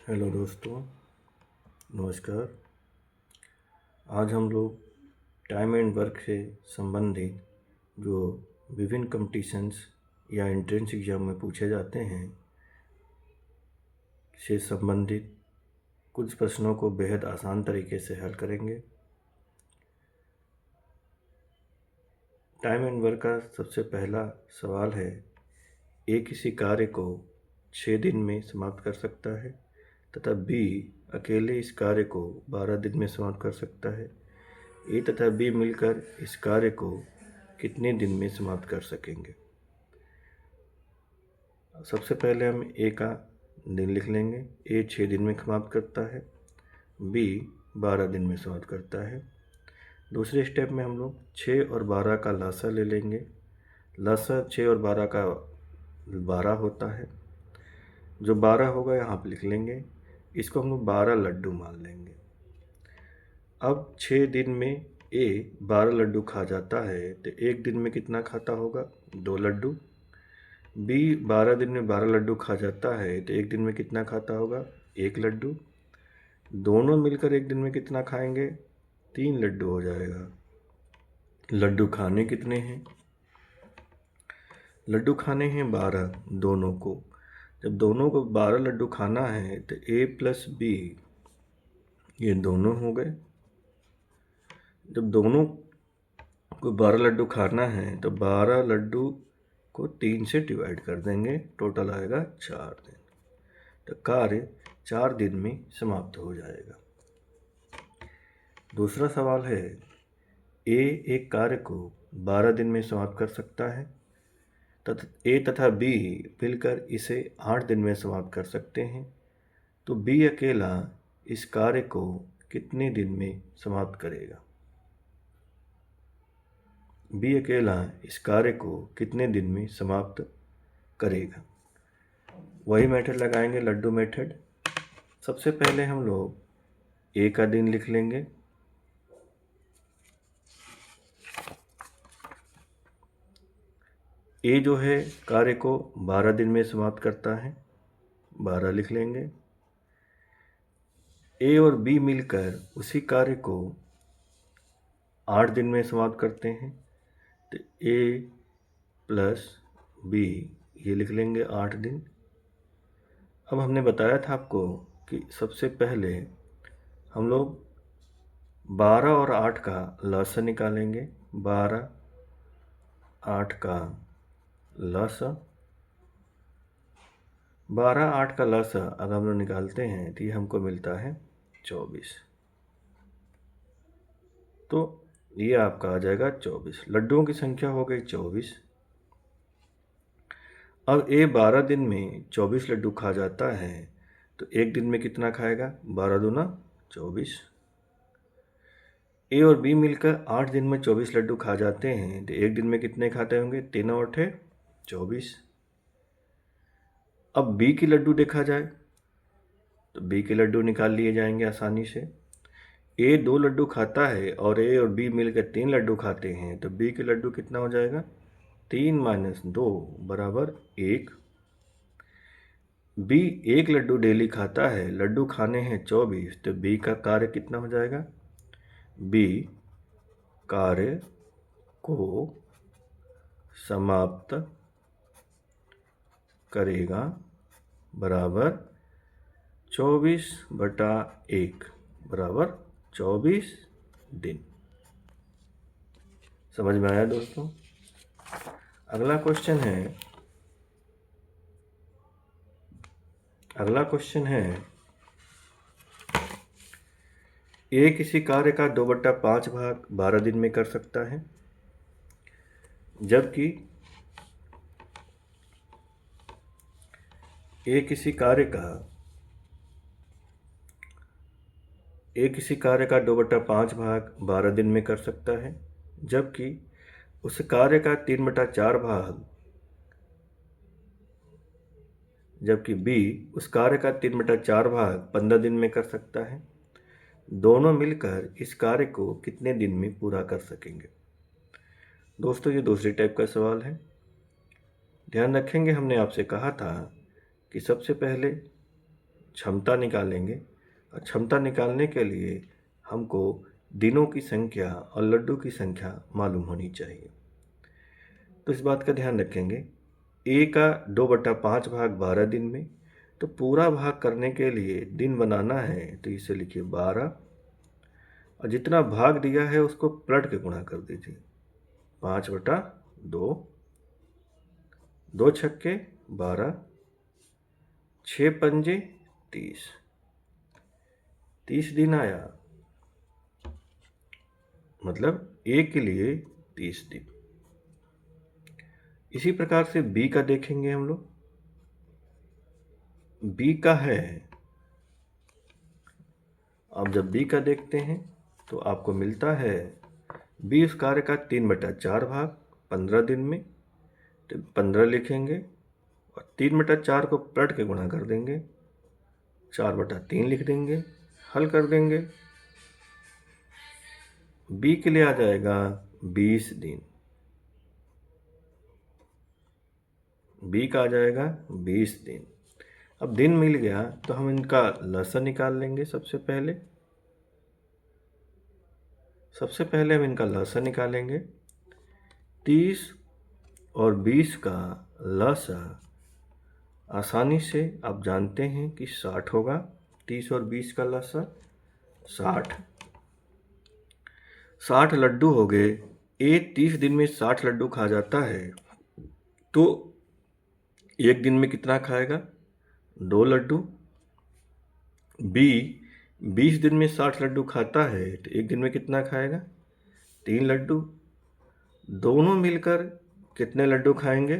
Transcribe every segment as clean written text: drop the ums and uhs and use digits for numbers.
Hello दोस्तों, नमस्कार। आज हम लोग टाइम एंड वर्क से संबंधित जो विभिन्न कंपटीशंस या एंट्रेंस एग्ज़ाम में पूछे जाते हैं से संबंधित कुछ प्रश्नों को बेहद आसान तरीके से हल करेंगे। टाइम एंड वर्क का सबसे पहला सवाल है, ए किसी कार्य को 6 दिन में समाप्त कर सकता है तथा बी अकेले इस कार्य को 12 दिन में समाप्त कर सकता है। ए तथा बी मिलकर इस कार्य को कितने दिन में समाप्त कर सकेंगे। सबसे पहले हम ए का दिन लिख लेंगे। ए 6 दिन में समाप्त करता है, बी 12 दिन में समाप्त करता है। दूसरे स्टेप में हम लोग 6 और 12 का लसा ले लेंगे। लसा 6 और 12 का 12 होता है। जो 12 होगा यहाँ पे लिख लेंगे। इसको हम लोग 12 लड्डू मान लेंगे। अब 6 दिन में ए 12 लड्डू खा जाता है तो एक दिन में कितना खाता होगा? 2 लड्डू। बी 12 दिन में 12 लड्डू खा जाता है तो एक दिन में कितना खाता होगा? 1 लड्डू। दोनों मिलकर एक दिन में कितना खाएंगे? 3 लड्डू हो जाएगा। लड्डू खाने कितने हैं? लड्डू खाने हैं 12 दोनों को। जब दोनों को 12 लड्डू खाना है तो ए प्लस बी ये दोनों हो गए। जब दोनों को 12 लड्डू खाना है तो 12 लड्डू को 3 से डिवाइड कर देंगे, टोटल आएगा 4 दिन। तो कार्य 4 दिन में समाप्त हो जाएगा। दूसरा सवाल है, ए एक कार्य को 12 दिन में समाप्त कर सकता है तथा ए तथा बी मिलकर इसे 8 दिन में समाप्त कर सकते हैं। तो बी अकेला इस कार्य को कितने दिन में समाप्त करेगा? बी अकेला इस कार्य को कितने दिन में समाप्त करेगा? वही मेथड लगाएंगे, लड्डू मेथड। सबसे पहले हम लोग ए का दिन लिख लेंगे। ए जो है कार्य को 12 दिन में समाप्त करता है, 12 लिख लेंगे। ए और बी मिलकर उसी कार्य को 8 दिन में समाप्त करते हैं तो ए प्लस बी ये लिख लेंगे 8 दिन। अब हमने बताया था आपको कि सबसे पहले हम लोग 12 और 8 का लसा निकालेंगे। 12 8 का लसा, 12 8 का लसा अगर हम लोग निकालते हैं तो ये हमको मिलता है 24। तो ये आपका आ जाएगा 24। लड्डुओं की संख्या हो गई 24। अब ए 12 दिन में 24 लड्डू खा जाता है तो एक दिन में कितना खाएगा? 12 दूना 24। ए और बी मिलकर 8 दिन में 24 लड्डू खा जाते हैं तो एक दिन में कितने खाते होंगे? 3 और 8 24। अब बी की लड्डू देखा जाए तो बी के लड्डू निकाल लिए जाएंगे आसानी से। ए 2 लड्डू खाता है और ए और बी मिलकर 3 लड्डू खाते हैं तो बी के लड्डू कितना हो जाएगा? 3 माइनस 2 बराबर 1। बी 1 लड्डू डेली खाता है, लड्डू खाने हैं 24 तो बी का कार्य कितना हो जाएगा? बी कार्य को समाप्त करेगा बराबर 24/1 बराबर 24 दिन। समझ में आया दोस्तों? अगला क्वेश्चन है ए किसी कार्य का 2/5 भाग 12 दिन में कर सकता है, जबकि ए किसी कार्य का 2/5 भाग 12 दिन में कर सकता है, जबकि उस कार्य का 3/4 भाग जबकि बी उस कार्य का 3/4 भाग 15 दिन में कर सकता है। दोनों मिलकर इस कार्य को कितने दिन में पूरा कर सकेंगे? दोस्तों ये दूसरी टाइप का सवाल है। ध्यान रखेंगे, हमने आपसे कहा था कि सबसे पहले क्षमता निकालेंगे और क्षमता निकालने के लिए हमको दिनों की संख्या और लड्डू की संख्या मालूम होनी चाहिए। तो इस बात का ध्यान रखेंगे, a का 2/5 भाग 12 दिन में, तो पूरा भाग करने के लिए दिन बनाना है तो इसे लिखिए 12 और जितना भाग दिया है उसको पलट के गुणा कर दीजिए 5/2, 2 छक्के 12, 6 पंजे 30, 30 दिन आया, मतलब a के लिए 30 दिन। इसी प्रकार से b का देखेंगे हम लोग। b का है, अब जब b का देखते हैं तो आपको मिलता है b उस कार्य का 3/4 भाग 15 दिन में, तो 15 लिखेंगे और 3/4 को पलट के गुणा कर देंगे, 4/3 लिख देंगे, हल कर देंगे। b के लिए आ जाएगा 20 दिन, b का आ जाएगा 20 दिन। अब दिन मिल गया तो हम इनका लसन निकाल लेंगे। सबसे पहले हम इनका लसन निकालेंगे। 30 और 20 का लसा आसानी से आप जानते हैं कि 60 होगा। 30 और 20 का लसा 60 लड्डू हो गए। ए 30 दिन में 60 लड्डू खा जाता है तो एक दिन में कितना खाएगा? 2 लड्डू। बी 20 दिन में 60 लड्डू खाता है तो एक दिन में कितना खाएगा? 3 लड्डू। दोनों मिलकर कितने लड्डू खाएंगे?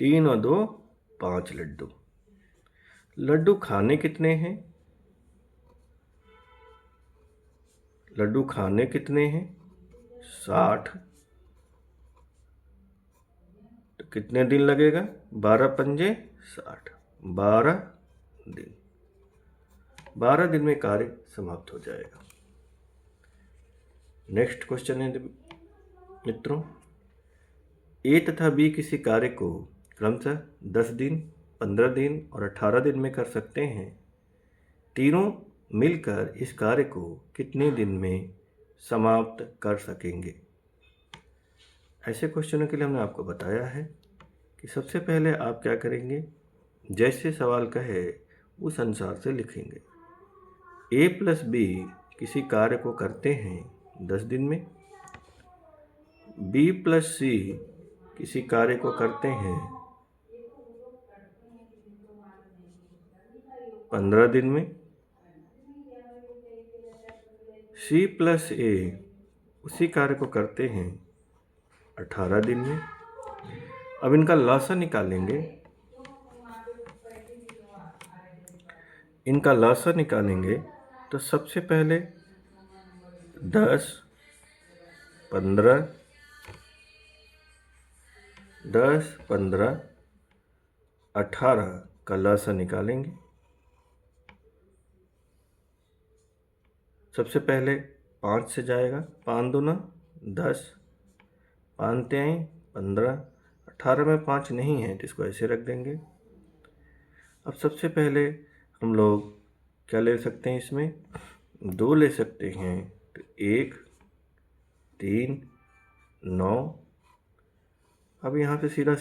3 और 2 5 लड्डू। लड्डू खाने कितने हैं? लड्डू खाने कितने हैं? 60। तो कितने दिन लगेगा? 12 पंजे 60, 12 दिन। 12 दिन में कार्य समाप्त हो जाएगा। नेक्स्ट क्वेश्चन है मित्रों, ए तथा बी किसी कार्य को क्रमशः 10 दिन, 15 दिन और 18 दिन में कर सकते हैं। तीनों मिलकर इस कार्य को कितने दिन में समाप्त कर सकेंगे? ऐसे क्वेश्चनों के लिए हमने आपको बताया है कि सबसे पहले आप क्या करेंगे, जैसे सवाल कहे उस अनुसार से लिखेंगे। a प्लस बी किसी कार्य को करते हैं 10 दिन में, b प्लस सी किसी कार्य को करते हैं 15 दिन में, c प्लस ए उसी कार्य को करते हैं 18 दिन में। अब इनका लसा निकालेंगे। तो सबसे पहले 10, 15, 18 का लसा निकालेंगे। सबसे पहले 5 से जाएगा, 5 दूना 10, 5 तिहाई 15, 18 में 5 नहीं है तो इसको ऐसे रख देंगे। अब सबसे पहले हम लोग क्या ले सकते हैं, इसमें 2 ले सकते हैं तो 1, 3, 9। अब यहाँ पे सीधा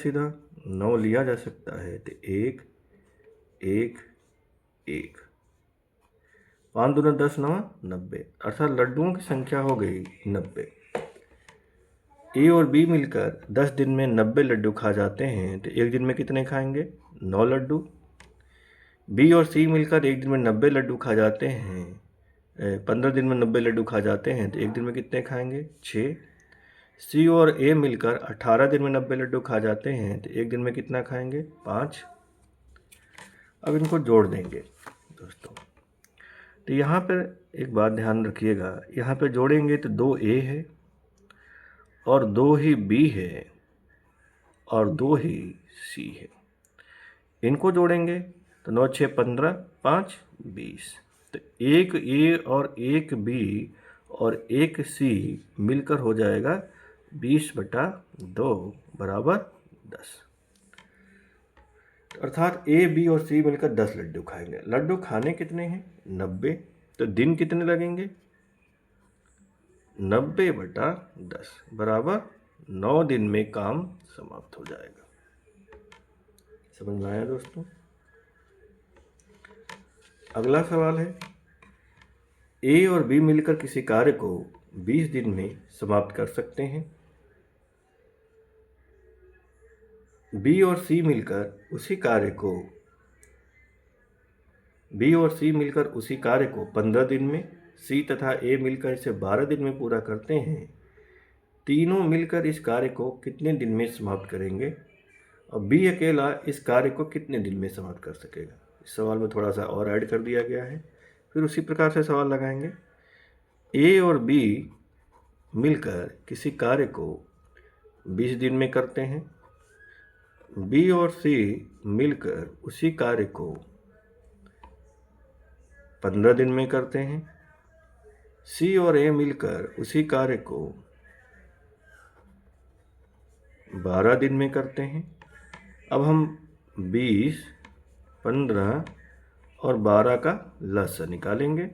9 लिया जा सकता है तो 1, 1, 1, 5 दूना 10, 9, 90, अर्थात लड्डुओं की संख्या हो गई 90। ए और बी मिलकर 10 दिन में 90 लड्डू खा जाते हैं तो एक दिन में कितने खाएंगे? 9 लड्डू। बी और सी मिलकर एक दिन में 90 लड्डू खा जाते हैं, 15 दिन में 90 लड्डू खा जाते हैं तो एक दिन में कितने खाएंगे? 6। सी और ए मिलकर 18 दिन में 90 लड्डू खा जाते हैं तो एक दिन में कितना खाएंगे? 5। अब इनको जोड़ देंगे दोस्तों। तो यहाँ पर एक बात ध्यान रखिएगा, यहाँ पर जोड़ेंगे तो 2 ए है और 2 ही बी है और 2 ही सी है। इनको जोड़ेंगे तो 9, 6, 15, 5, 20। तो 1 ए और 1 बी और 1 सी मिलकर हो जाएगा 20/2 बराबर 10। अर्थात ए, बी और सी मिलकर 10 लड्डू खाएंगे। लड्डू खाने कितने हैं? 90। तो दिन कितने लगेंगे? 90/10 बराबर 9 दिन में काम समाप्त हो जाएगा। समझ में आया दोस्तों? अगला सवाल है, ए और बी मिलकर किसी कार्य को 20 दिन में समाप्त कर सकते हैं। बी और सी मिलकर उसी कार्य को 15 दिन में, सी तथा ए मिलकर इसे 12 दिन में पूरा करते हैं। तीनों मिलकर इस कार्य को कितने दिन में समाप्त करेंगे और बी अकेला इस कार्य को कितने दिन में समाप्त कर सकेगा? इस सवाल में थोड़ा सा और ऐड कर दिया गया है। फिर उसी प्रकार से सवाल लगाएंगे। ए और बी मिलकर किसी कार्य को 20 दिन में करते हैं। बी और सी मिलकर उसी कार्य को 15 दिन में करते हैं। सी और ए मिलकर उसी कार्य को 12 दिन में करते हैं। अब हम 20, 15 और 12 का लसाअ निकालेंगे।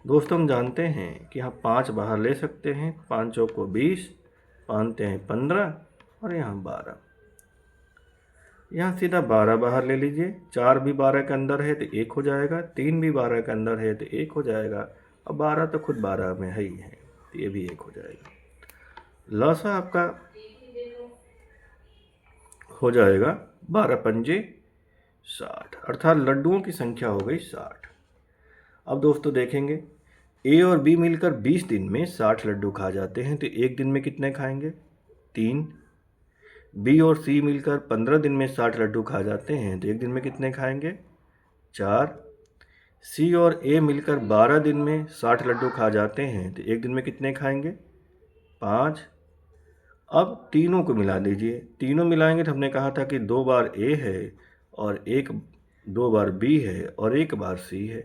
दोस्तों हम जानते हैं कि हम 5 बाहर ले सकते हैं। 5 चौको 20, 5 हैं 15 और यहाँ 12। यहाँ सीधा 12 बाहर ले लीजिए। 4 भी 12 के अंदर है तो 1 हो जाएगा। 3 भी 12 के अंदर है तो 1 हो जाएगा। और 12 तो खुद 12 में है ही है, तो ये भी 1 हो जाएगा। लसाअ आपका हो जाएगा 12 पंजे 60, अर्थात लड्डुओं की संख्या हो गई 60। अब दोस्तों देखेंगे, ए और बी मिलकर 20 दिन में 60 लड्डू खा जाते हैं, तो एक दिन में कितने खाएंगे? 3। बी और सी मिलकर 15 दिन में 60 लड्डू खा जाते हैं, तो एक दिन में कितने खाएंगे? 4। सी और ए मिलकर 12 दिन में 60 लड्डू खा जाते हैं, तो एक दिन में कितने खाएंगे? 5। अब तीनों को मिला दीजिए। तीनों मिलाएंगे तो हमने कहा था कि 2 बार ए है और 2 बार बी है और 1 बार सी है।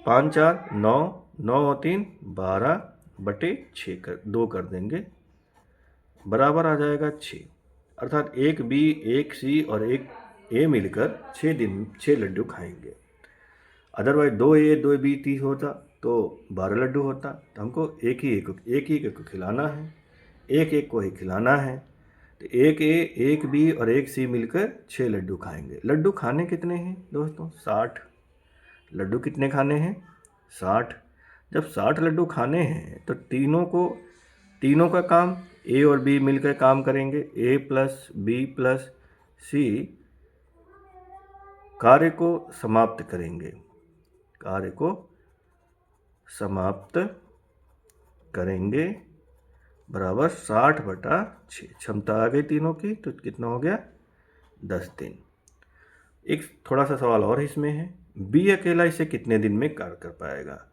5 4 9, 9 और 3 12/6 2 कर देंगे, बराबर आ जाएगा 6। अर्थात 1 बी, 1 सी और 1 ए मिलकर 6 लड्डू खाएंगे। अदरवाइज 2 ए 2 बी 30 होता तो 12 लड्डू होता। तो हमको एक ही को खिलाना है, एक को ही खिलाना है। तो 1 ए, 1 बी और 1 सी मिलकर 6 लड्डू खाएंगे। लड्डू खाने कितने हैं दोस्तों? 60। लड्डू कितने खाने हैं? 60। जब 60 लड्डू खाने हैं तो तीनों का काम ए और बी मिलकर काम करेंगे। ए प्लस बी प्लस सी कार्य को समाप्त करेंगे। बराबर 60/6। क्षमता आ गई तीनों की, तो कितना हो गया? 10 दिन। एक थोड़ा सा सवाल और इसमें है, बी अकेला इसे कितने दिन में कार्य कर पाएगा?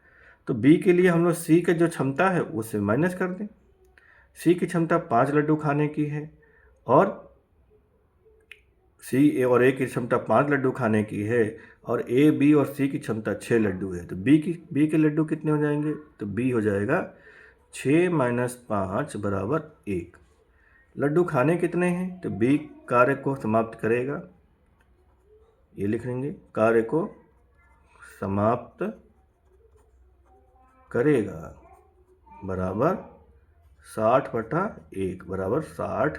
तो बी के लिए हम लोग सी का जो क्षमता है उससे माइनस कर दें। सी की क्षमता 5 लड्डू खाने की है और सी और ए की क्षमता 5 लड्डू खाने की है और ए, बी और सी की क्षमता 6 लड्डू है। तो बी के लड्डू कितने हो जाएंगे? तो बी हो जाएगा 6 - 5 बराबर 1। लड्डू खाने कितने हैं? तो बी कार्य को समाप्त करेगा, ये लिख लेंगे, कार्य को समाप्त करेगा बराबर 60/1 बराबर 60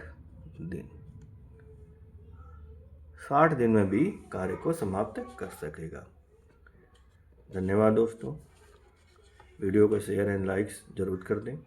दिन। 60 दिन में भी कार्य को समाप्त कर सकेगा। धन्यवाद दोस्तों। वीडियो को शेयर एंड लाइक्स जरूर कर दें।